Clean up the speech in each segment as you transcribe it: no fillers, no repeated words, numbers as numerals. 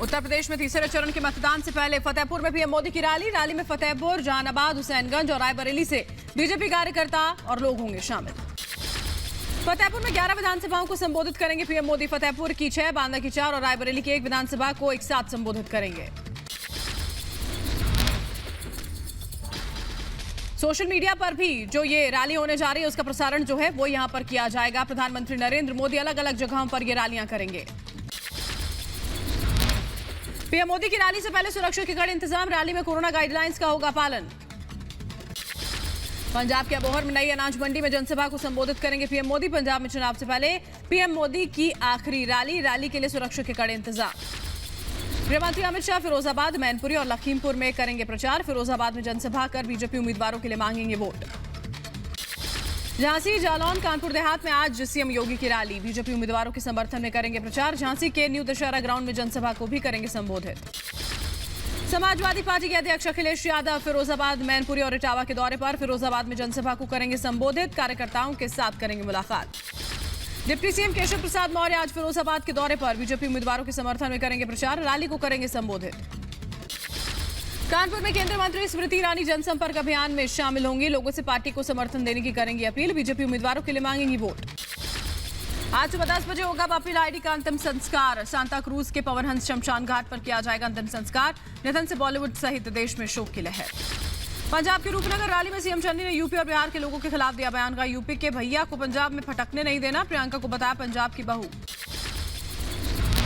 उत्तर प्रदेश में तीसरे चरण के मतदान से पहले फतेहपुर में पीएम मोदी की रैली में फतेहपुर, जहानाबाद, हुसैनगंज और रायबरेली से बीजेपी कार्यकर्ता और लोग होंगे शामिल। फतेहपुर में 11 विधानसभाओं को संबोधित करेंगे पीएम मोदी। फतेहपुर की 6, बांदा की 4 और रायबरेली की 1 विधानसभा को एक साथ संबोधित करेंगे। सोशल मीडिया पर भी जो ये रैली होने जा रही है उसका प्रसारण जो है वो यहां पर किया जाएगा। प्रधानमंत्री नरेंद्र मोदी अलग अलग जगहों पर ये रैलियां करेंगे। पीएम मोदी की रैली से पहले सुरक्षा के कड़े इंतजाम। रैली में कोरोना गाइडलाइंस का होगा पालन। पंजाब के अबोहर में नई अनाज मंडी में जनसभा को संबोधित करेंगे पीएम मोदी। पंजाब में चुनाव से पहले पीएम मोदी की आखिरी रैली के लिए सुरक्षा के कड़े इंतजाम। गृहमंत्री अमित शाह फिरोजाबाद, मैनपुरी और लखीमपुर में करेंगे प्रचार। फिरोजाबाद में जनसभा कर बीजेपी उम्मीदवारों के लिए मांगेंगे वोट। झांसी, जालौन, कानपुर देहात में आज सीएम योगी की रैली। बीजेपी उम्मीदवारों के समर्थन में करेंगे प्रचार। झांसी के न्यू दशहरा ग्राउंड में जनसभा को भी करेंगे संबोधित। समाजवादी पार्टी के अध्यक्ष अखिलेश यादव फिरोजाबाद, मैनपुरी और इटावा के दौरे पर। फिरोजाबाद में जनसभा को करेंगे संबोधित। कार्यकर्ताओं के साथ करेंगे मुलाकात। डिप्टी सीएम केशव प्रसाद मौर्य आज फिरोजाबाद के दौरे पर। बीजेपी उम्मीदवारों के समर्थन में करेंगे प्रचार। रैली को करेंगे संबोधित। कानपुर में केंद्रीय मंत्री स्मृति ईरानी जनसंपर्क अभियान में शामिल होंगी। लोगों से पार्टी को समर्थन देने की करेंगी अपील। बीजेपी उम्मीदवारों के लिए मांगेंगी वोट। आज सुबह 10 बजे होगा बापी लाहिड़ी का अंतिम संस्कार। सांता क्रूज के पवन हंस शमशान घाट पर किया जाएगा अंतिम संस्कार। निधन से बॉलीवुड सहित देश में शोक की लहर। पंजाब के रूपनगर रैली में सीएम चन्नी ने यूपी और बिहार के लोगों के खिलाफ दिया बयान। का यूपी के भैया को पंजाब में फटकने नहीं देना। प्रियंका को बताया पंजाब की बहू।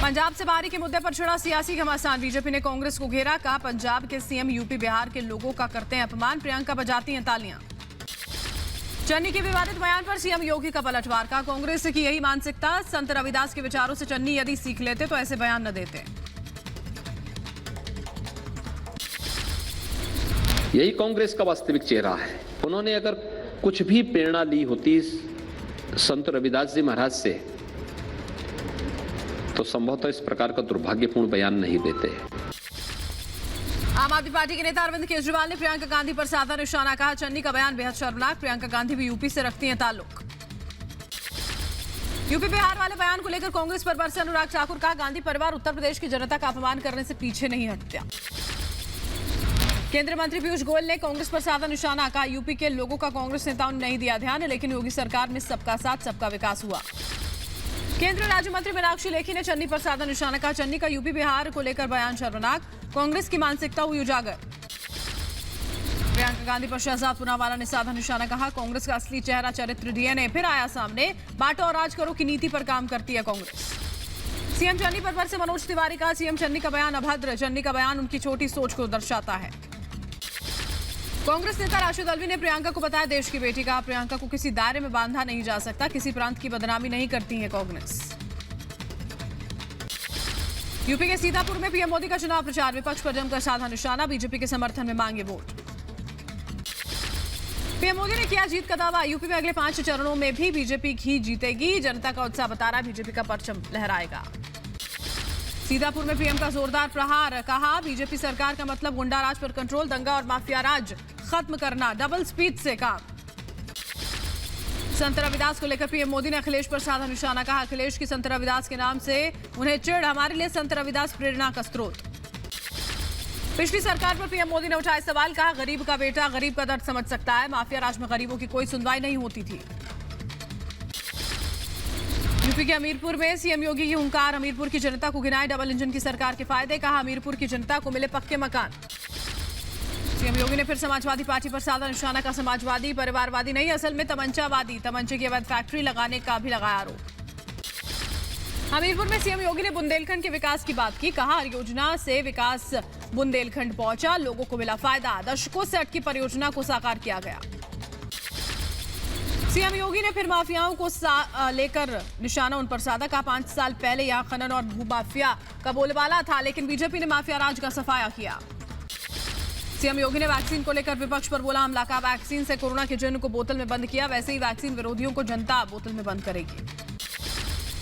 पंजाब से बाहरी के मुद्दे पर छिड़ा सियासी घमासान। बीजेपी ने कांग्रेस को घेरा। कहा पंजाब के सीएम यूपी बिहार के लोगों का करते हैं अपमान। प्रियंका बजाती हैं तालियां। चन्नी के विवादित बयान पर सीएम योगी का पलटवार। कहा कांग्रेस की यही मानसिकता। संत रविदास के विचारों से चन्नी यदि सीख लेते तो ऐसे बयान न देते। यही कांग्रेस का वास्तविक चेहरा है। उन्होंने अगर कुछ भी प्रेरणा ली होती संत रविदास जी महाराज से तो संभवतः इस प्रकार का दुर्भाग्यपूर्ण बयान नहीं देते। आम आदमी पार्टी के नेता अरविंद केजरीवाल ने प्रियंका गांधी पर साधा निशाना। कहा चन्नी का बयान बेहद शर्मनाक। प्रियंका गांधी भी यूपी से रखती हैं ताल्लुक। यूपी बिहार वाले बयान को लेकर कांग्रेस पर बरसे अनुराग ठाकुर। कहा गांधी परिवार उत्तर प्रदेश की जनता का अपमान करने से पीछे नहीं हटता। केंद्रीय मंत्री पीयूष गोयल ने कांग्रेस पर साधा निशाना। कहा यूपी के लोगों का कांग्रेस नेताओं ने नहीं दिया ध्यान, लेकिन योगी सरकार में सबका साथ सबका विकास हुआ। केंद्रीय राज्य मंत्री मीनाक्षी लेखी ने चन्नी पर साधा निशाना। कहा चन्नी का यूपी बिहार को लेकर बयान शर्मनाक। कांग्रेस की मानसिकता हुई उजागर। प्रियंका गांधी पर शहजाद पूनावाला ने साधा निशाना। कहा कांग्रेस का असली चेहरा चरित्र डीएनए फिर आया सामने। बांटो और राज करो की नीति पर काम करती है कांग्रेस। सीएम चन्नी पर बरसे मनोज तिवारी। का सीएम चन्नी का बयान अभद्र। चन्नी का बयान उनकी छोटी सोच को दर्शाता है। कांग्रेस नेता राशिद अल्वी ने प्रियंका को बताया देश की बेटी। कहा प्रियंका को किसी दायरे में बांधा नहीं जा सकता। किसी प्रांत की बदनामी नहीं करती है कांग्रेस। यूपी के सीतापुर में पीएम मोदी का चुनाव प्रचार। विपक्ष पर जमकर साधा निशाना। बीजेपी के समर्थन में मांगे वोट। पीएम मोदी ने किया जीत का दावा। यूपी में अगले 5 चरणों में भी बीजेपी ही जीतेगी। जनता का उत्साह बता रहा है बीजेपी का परचम लहराएगा। सीतापुर में पीएम का जोरदार प्रहार। कहा बीजेपी सरकार का मतलब गुंडा राज पर कंट्रोल, दंगा और माफिया राज खत्म करना, डबल स्पीड से काम। संत रविदास को लेकर पीएम मोदी ने अखिलेश पर साधा निशाना। कहा अखिलेश की संत रविदास के नाम से उन्हें चिढ़। हमारे लिए संत रविदास प्रेरणा का स्रोत। पिछली सरकार पर पीएम मोदी ने उठाए सवाल। कहा गरीब का बेटा गरीब का दर्द समझ सकता है। माफिया राज में गरीबों की कोई सुनवाई नहीं होती थी। यूपी के हमीरपुर में सीएम योगी की हुंकार। हमीरपुर की जनता को गिनाए डबल इंजन की सरकार के फायदे। कहा हमीरपुर की जनता को मिले पक्के मकान। सीएम योगी ने फिर समाजवादी पार्टी पर साधा निशाना। का समाजवादी परिवारवादी नहीं, असल में तमंचावादी। तमंचे की अवैध फैक्ट्री लगाने का भी लगाया आरोप। हमीरपुर में सीएम योगी ने बुंदेलखंड के विकास की बात की। कहा हर योजना से विकास बुंदेलखंड पहुंचा, लोगों को मिला फायदा। दशकों से अटकी परियोजना को साकार किया गया। सीएम योगी ने फिर माफियाओं को लेकर निशाना उन पर साधा। कहा 5 साल पहले यहां खनन और भूमाफिया का बोलबाला था, लेकिन बीजेपी ने माफिया राज का सफाया किया। सीएम योगी ने वैक्सीन को लेकर विपक्ष पर बोला हमला। कहा वैक्सीन से कोरोना के जन को बोतल में बंद किया, वैसे ही वैक्सीन विरोधियों को जनता बोतल में बंद करेगी।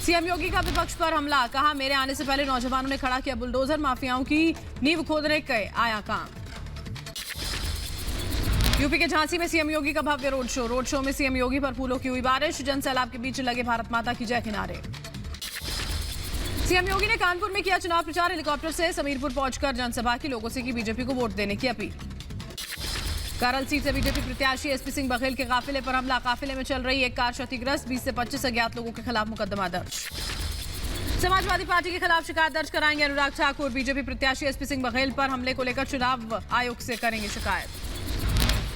सीएम योगी का विपक्ष पर हमला। कहा मेरे आने से पहले नौजवानों ने खड़ा किया बुलडोजर। माफियाओं की नींव खोदने के आया काम। यूपी के झांसी में सीएम योगी का भव्य रोड शो। रोड शो में सीएम योगी पर फूलों की हुई बारिश। जन सैलाब के बीच लगे भारत माता की जय किनारे। सीएम योगी ने कानपुर में किया चुनाव प्रचार। हेलीकॉप्टर से समीरपुर पहुंचकर जनसभा के लोगों से की बीजेपी को वोट देने की अपील। करल सीट से बीजेपी प्रत्याशी एसपी सिंह बघेल के काफिले पर हमला। काफिले में चल रही एक कार क्षतिग्रस्त, 20 से 25 अज्ञात लोगों के खिलाफ मुकदमा दर्ज। समाजवादी पार्टी के खिलाफ शिकायत दर्ज कराएंगे अनुराग ठाकुर। बीजेपी प्रत्याशी एसपी सिंह बघेल पर हमले को लेकर चुनाव आयोग से करेंगे शिकायत।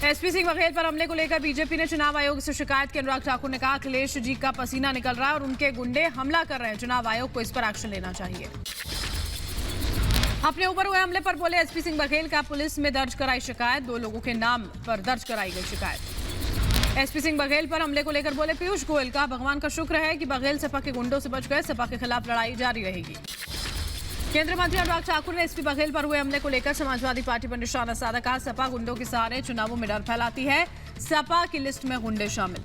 एसपी सिंह बघेल पर हमले को लेकर बीजेपी ने चुनाव आयोग से शिकायत की। अनुराग ठाकुर ने कहा अखिलेश जी का पसीना निकल रहा है और उनके गुंडे हमला कर रहे हैं। चुनाव आयोग को इस पर एक्शन लेना चाहिए। अपने ऊपर हुए हमले पर बोले एसपी सिंह बघेल का पुलिस में दर्ज कराई शिकायत। 2 लोगों के नाम पर दर्ज कराई गई शिकायत। एसपी सिंह बघेल पर हमले को लेकर बोले पीयूष गोयल का भगवान का शुक्र है कि बघेल सपा के गुंडों से बच गए। सपा के खिलाफ लड़ाई जारी रहेगी। केंद्रीय मंत्री अनुराग ठाकुर ने एसपी बघेल पर हुए हमले को लेकर समाजवादी पार्टी पर निशाना साधा। कहा सपा गुंडों के सहारे चुनावों में डर फैलाती है। सपा की लिस्ट में गुंडे शामिल।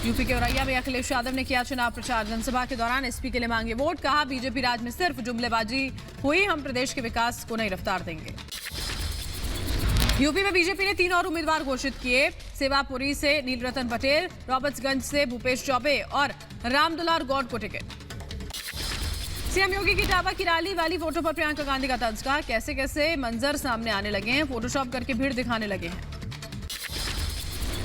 यूपी के औरैया में अखिलेश यादव ने किया चुनाव प्रचार। जनसभा के दौरान एसपी के लिए मांगे वोट। कहा बीजेपी राज में सिर्फ जुमलेबाजी हुई, हम प्रदेश के विकास को नई रफ्तार देंगे। यूपी में बीजेपी ने 3 और उम्मीदवार घोषित किए। सेवापुरी से नीलरतन पटेल, रॉबर्ट्सगंज से भूपेश चौबे और रामदुलार गौड को टिकट। सीएम योगी की टाबा की रैली वाली फोटो पर प्रियंका गांधी का तंज। कहा कैसे कैसे मंजर सामने आने लगे हैं, फोटोशॉप करके भीड़ दिखाने लगे हैं।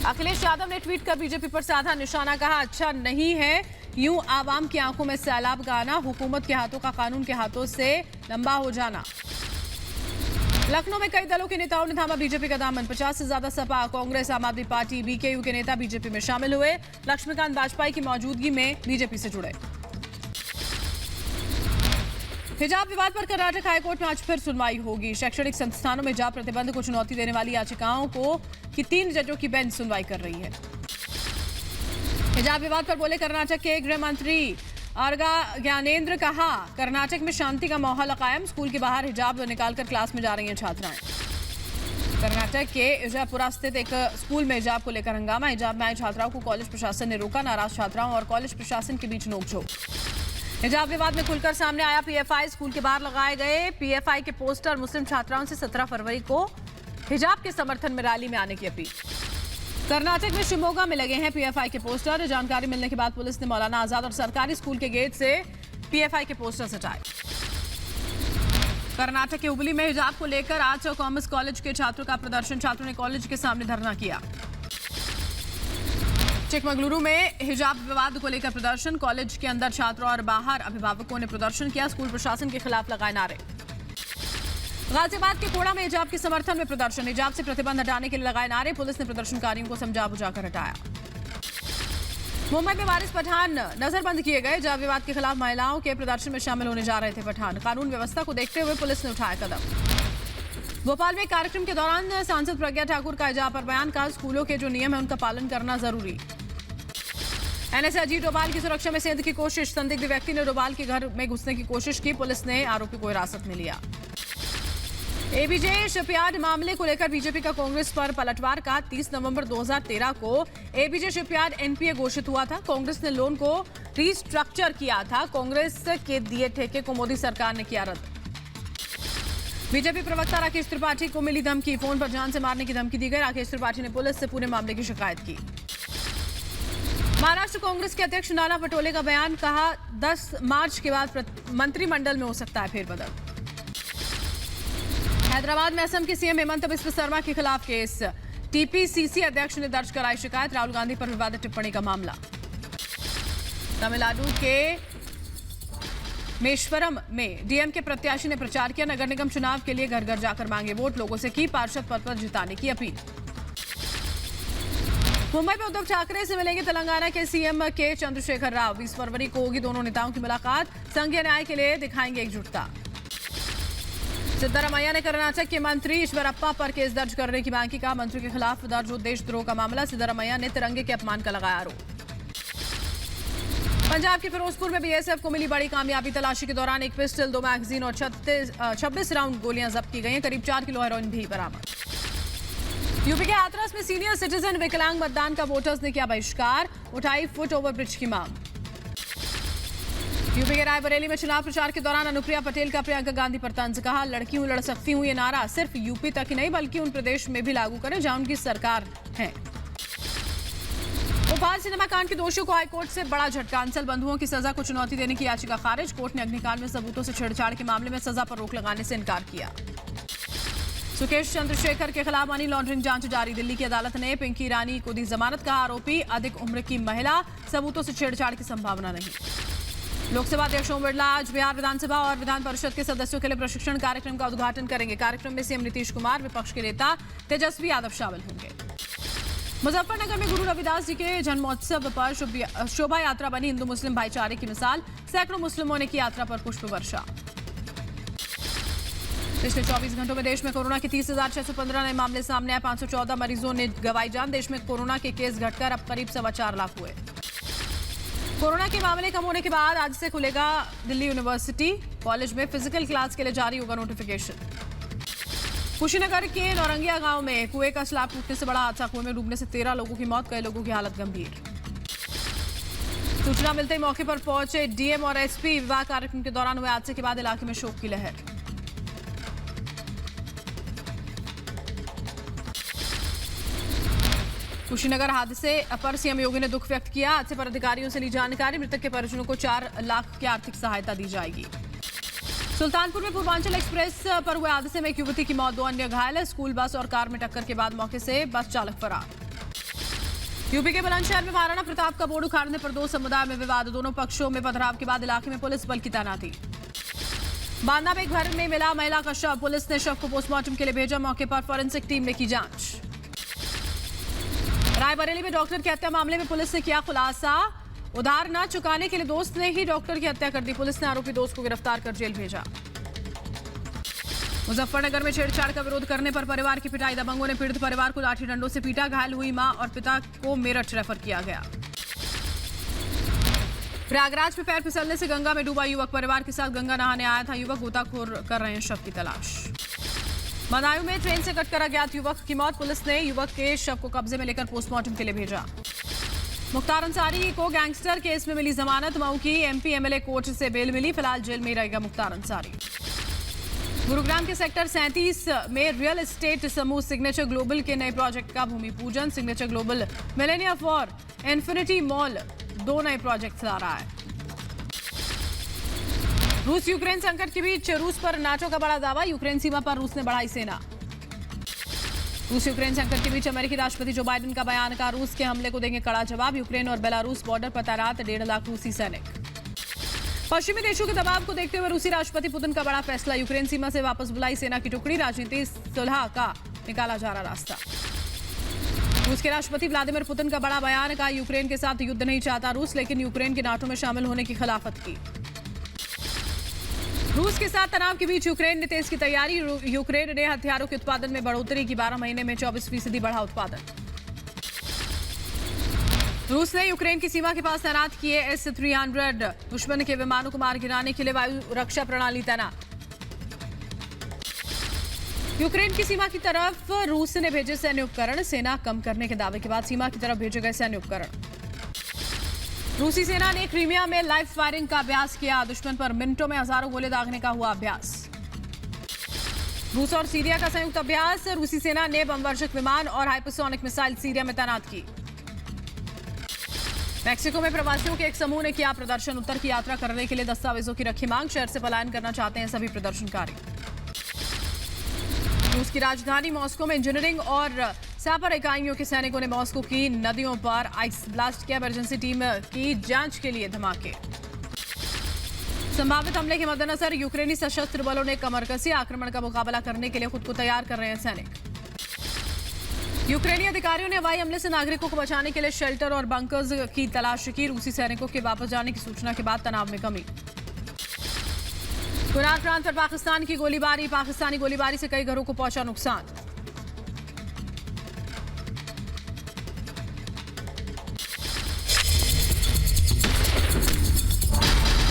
अखिलेश यादव ने ट्वीट कर बीजेपी पर साधा निशाना। कहा अच्छा नहीं है यूं आवाम की आंखों में सैलाब का आना, हुकूमत के हाथों का कानून के हाथों से लंबा हो जाना। लखनऊ में कई दलों के नेताओं ने थामा बीजेपी का दामन। 50 से ज्यादा सपा, कांग्रेस, आम आदमी पार्टी, बीकेयू के नेता बीजेपी में शामिल हुए। लक्ष्मीकांत वाजपेयी की मौजूदगी में बीजेपी से जुड़े। हिजाब विवाद पर कर्नाटक हाईकोर्ट में आज फिर सुनवाई होगी। शैक्षणिक संस्थानों में हिजाब प्रतिबंध को चुनौती देने वाली याचिकाओं को की 3 जजों की बेंच सुनवाई कर रही है। हिजाब विवाद पर बोले कर्नाटक के गृह मंत्री आरगा ज्ञानेंद्र। कहा कर्नाटक में शांति का माहौल कायम, स्कूल के बाहर हिजाब निकालकर क्लास में जा रही हैं छात्राएं। कर्नाटक के विजयपुरा स्थित एक स्कूल में हिजाब को लेकर हंगामा। हिजाब में आई छात्राओं को कॉलेज प्रशासन ने रोका। नाराज छात्राओं और कॉलेज प्रशासन के बीच नोकझोंक। हिजाब विवाद में खुलकर सामने आया पीएफआई। स्कूल के बाहर लगाए गए पीएफआई के पोस्टर। मुस्लिम छात्राओं से 17 फरवरी को हिजाब के समर्थन में रैली में आने की अपील। कर्नाटक में शिमोगा में लगे हैं पीएफआई के पोस्टर। जानकारी मिलने के बाद पुलिस ने मौलाना आजाद और सरकारी स्कूल के गेट से पीएफआई के पोस्टर हटाए। कर्नाटक के हुबली में हिजाब को लेकर आर्ट्स और कॉमर्स कॉलेज के छात्रों का प्रदर्शन। छात्रों ने कॉलेज के सामने धरना किया। चिकमगलुरु में हिजाब विवाद को लेकर प्रदर्शन। कॉलेज के अंदर छात्रों और बाहर अभिभावकों ने प्रदर्शन किया। स्कूल प्रशासन के खिलाफ लगाए नारे। गाजियाबाद के कोड़ा में हिजाब के समर्थन में प्रदर्शन। हिजाब से प्रतिबंध हटाने के लिए लगाए नारे। पुलिस ने प्रदर्शनकारियों को समझा बुझाकर हटाया। मुंबई में वारिस पठान नजरबंद किए गए। हिजाब विवाद के खिलाफ महिलाओं के प्रदर्शन में शामिल होने जा रहे थे पठान। कानून व्यवस्था को देखते हुए पुलिस ने उठाया कदम। भोपाल में कार्यक्रम के दौरान सांसद प्रज्ञा ठाकुर का हिजाब पर बयान। कहा स्कूलों के जो नियम है उनका पालन करना जरूरी। एनएसए अजीत डोभाल की सुरक्षा में सेंध की कोशिश। संदिग्ध व्यक्ति ने डोभाल के घर में घुसने की कोशिश की। पुलिस ने आरोपी को हिरासत में लिया। एबीजे शिपयार्ड मामले को लेकर बीजेपी का कांग्रेस पर पलटवार। का 30 नवंबर 2013 को एबीजे शिपयार्ड एनपीए घोषित हुआ था। कांग्रेस ने लोन को रीस्ट्रक्चर किया था। कांग्रेस के दिए ठेके को मोदी सरकार ने किया रद्द। बीजेपी प्रवक्ता राकेश त्रिपाठी को मिली धमकी। फोन पर जान से मारने की धमकी दी गई। राकेश त्रिपाठी ने पुलिस से पूरे मामले की शिकायत की। महाराष्ट्र कांग्रेस के अध्यक्ष नाना पटोले का बयान। कहा 10 मार्च के बाद मंत्रिमंडल में हो सकता है फेरबदल। हैदराबाद में असम के सीएम हेमंत बिस्व शर्मा के खिलाफ केस। टीपीसीसी अध्यक्ष ने दर्ज कराई शिकायत। राहुल गांधी पर विवादित टिप्पणी का मामला। तमिलनाडु के मेश्वरम में डीएमके प्रत्याशी ने प्रचार किया। नगर निगम चुनाव के लिए घर घर जाकर मांगे वोट। लोगों से की पार्षद पद पर जिताने की अपील। मुंबई में उद्धव ठाकरे से मिलेंगे तेलंगाना के सीएम के चंद्रशेखर राव। 20 फरवरी को होगी दोनों नेताओं की मुलाकात। संघीय न्याय के लिए दिखाएंगे एकजुटता। सिद्धारमैया ने कर्नाटक के मंत्री ईश्वरप्पा पर केस दर्ज करने की मांग की। कहा मंत्री के खिलाफ दर्ज हो देशद्रोह का मामला। सिद्धारमैया ने तिरंगे के अपमान का लगाया आरोप। पंजाब के फिरोजपुर में बीएसएफ को मिली बड़ी कामयाबी। तलाशी के दौरान एक पिस्टल, 2 मैगजीन और 26 राउंड गोलियां जब्त की गई। करीब 4 किलो हेरोइन भी बरामद। यूपी के हाथरस में सीनियर सिटीजन विकलांग मतदान का वोटर्स ने किया बहिष्कार। उठाई फुट ओवर ब्रिज की मांग। यूपी के रायबरेली में चुनाव प्रचार के दौरान अनुप्रिया पटेल का प्रियंका गांधी पर तंज। कहा लड़की हूं लड़ सकती हूं ये नारा सिर्फ यूपी तक ही नहीं बल्कि उन प्रदेश में भी लागू करें जहां उनकी सरकार है। भोपाल सिनेमा कांड के दोषियों को हाईकोर्ट से बड़ा झटका। अंचल बंधुओं की सजा को चुनौती देने की याचिका खारिज। कोर्ट ने अग्निकांड में सबूतों से छेड़छाड़ के मामले में सजा पर रोक लगाने से इनकार किया। सुकेश चंद्रशेखर के खिलाफ मनी लॉन्ड्रिंग जांच जारी। दिल्ली की अदालत ने पिंकी ईरानी को दी जमानत। का आरोपी अधिक उम्र की महिला, सबूतों से छेड़छाड़ की संभावना नहीं। लोकसभा अध्यक्ष ओम बिरला आज बिहार विधानसभा और विधान परिषद के सदस्यों के लिए प्रशिक्षण कार्यक्रम का उद्घाटन करेंगे। कार्यक्रम में सीएम नीतीश कुमार, विपक्ष के नेता तेजस्वी यादव शामिल होंगे। मुजफ्फरनगर में गुरु रविदास जी के जन्मोत्सव पर शोभा यात्रा बनी हिंदू मुस्लिम भाईचारे की मिसाल। सैकड़ों मुस्लिमों ने की यात्रा पर पुष्प वर्षा। पिछले 24 घंटों में देश में कोरोना के 30,615 नए मामले सामने आए। 514 मरीजों ने गंवाई जान। देश में कोरोना के केस घटकर अब करीब 4.25 लाख हुए। कोरोना के मामले कम होने के बाद आज से खुलेगा दिल्ली यूनिवर्सिटी। कॉलेज में फिजिकल क्लास के लिए जारी होगा नोटिफिकेशन। कुशीनगर के नौरंगिया गांव में कुएं का स्लैब टूटने से बड़ा हादसा। कुएं में डूबने से 13 लोगों की मौत, कई लोगों की हालत गंभीर। सूचना मिलते ही मौके पर पहुंचे डीएम और एसपी। विवाह कार्यक्रम के दौरान हुए हादसे के बाद इलाके में शोक की लहर। कुशीनगर हादसे पर सीएम योगी ने दुख व्यक्त किया। हादसे पर अधिकारियों से ली जानकारी। मृतक के परिजनों को 4 लाख की आर्थिक सहायता दी जाएगी। सुल्तानपुर में पूर्वांचल एक्सप्रेस पर हुए हादसे में एक युवती की मौत, 2 अन्य घायल। स्कूल बस और कार में टक्कर के बाद मौके से बस चालक फरार। यूपी के बुलंदशहर में महाराणा प्रताप का बोर्ड उखाड़ने पर 2 समुदाय में विवाद। दोनों पक्षों में पथराव के बाद इलाके में पुलिस बल की तैनाती। बांदा में एक घर में मिला महिला का शव। पुलिस ने शव को पोस्टमार्टम के लिए भेजा। मौके पर फॉरेंसिक टीम ने की जांच। रायबरेली में डॉक्टर की हत्या मामले में पुलिस ने किया खुलासा। उधार न चुकाने के लिए दोस्त ने ही डॉक्टर की हत्या कर दी। पुलिस ने आरोपी दोस्त को गिरफ्तार कर जेल भेजा। मुजफ्फरनगर में छेड़छाड़ का विरोध करने पर परिवार की पिटाई। दबंगों ने पीड़ित परिवार को लाठी डंडों से पीटा। घायल हुई मां और पिता को मेरठ रेफर किया गया। प्रयागराज में पैर फिसलने से गंगा में डूबा युवक। परिवार के साथ गंगा नहाने आया था युवक। गोताखोर कर रहे हैं शव की तलाश। बदायूं में ट्रेन से कटकर अज्ञात युवक की मौत। पुलिस ने युवक के शव को कब्जे में लेकर पोस्टमार्टम के लिए भेजा। मुख्तार अंसारी को गैंगस्टर केस में मिली जमानत। मऊ की एमपी एमएलए कोर्ट से बेल मिली। फिलहाल जेल में रहेगा मुख्तार अंसारी। गुरुग्राम के सेक्टर 37 में रियल एस्टेट समूह सिग्नेचर ग्लोबल के नए प्रोजेक्ट का भूमि पूजन। Signature Global Millennia for Infinity mall 2 नए प्रोजेक्ट ला रहा है। रूस यूक्रेन संकट के बीच रूस पर नाटो का बड़ा दावा। यूक्रेन सीमा पर रूस ने बढ़ाई सेना। रूस यूक्रेन संकट के बीच अमेरिकी राष्ट्रपति जो बाइडेन का बयान। का रूस के हमले को देंगे कड़ा जवाब। यूक्रेन और बेलारूस बॉर्डर पर तैनात 1.5 लाख रूसी सैनिक। पश्चिमी देशों के दबाव को देखते हुए रूसी राष्ट्रपति पुतिन का बड़ा फैसला। यूक्रेन सीमा से वापस बुलाई सेना की टुकड़ी। राजनीतिक सुलह का निकाला जा रहा रास्ता। रूस के राष्ट्रपति व्लादिमीर पुतिन का बड़ा बयान। का यूक्रेन के साथ युद्ध नहीं चाहता रूस, लेकिन यूक्रेन के नाटो में शामिल होने की खिलाफत की। रूस के साथ तनाव के बीच यूक्रेन ने तेज की तैयारी। यूक्रेन ने हथियारों के उत्पादन में बढ़ोतरी की। 12 महीने में 24% बढ़ा उत्पादन। रूस ने यूक्रेन की सीमा के पास तैनात किए S-300 दुश्मन के विमानों को मार गिराने के लिए वायु रक्षा प्रणाली तैनात। यूक्रेन की सीमा की तरफ रूस ने भेजे सैन्य उपकरण। सेना कम करने के दावे के बाद सीमा की तरफ भेजे गए सैन्य उपकरण। रूसी सेना ने क्रीमिया में लाइव फायरिंग का अभ्यास किया। दुश्मन पर मिनटों में हजारों गोले दागने का हुआ अभ्यास। रूस और सीरिया का संयुक्त अभ्यास। रूसी सेना ने बमवर्षक विमान और हाइपरसोनिक मिसाइल सीरिया में तैनात की। मैक्सिको में प्रवासियों के एक समूह ने किया प्रदर्शन। उत्तर की यात्रा करने के लिए दस्तावेजों की रखी मांग। शहर से पलायन करना चाहते हैं सभी प्रदर्शनकारी। रूस की राजधानी मॉस्को में इंजीनियरिंग और सैपर इकाइयों के सैनिकों ने मॉस्को की नदियों पर आइस ब्लास्ट किया। इमरजेंसी टीम की जांच के लिए धमाके। संभावित हमले के मद्देनजर यूक्रेनी सशस्त्र बलों ने कमर कसी। आक्रमण का मुकाबला करने के लिए खुद को तैयार कर रहे हैं सैनिक। यूक्रेनी अधिकारियों ने हवाई हमले से नागरिकों को बचाने के लिए शेल्टर और बंकर्स की तलाश की। रूसी सैनिकों के वापस जाने की सूचना के बाद तनाव में कमी। गुजरात प्रांत पर पाकिस्तान की गोलीबारी। पाकिस्तानी गोलीबारी से कई घरों को पहुंचा नुकसान।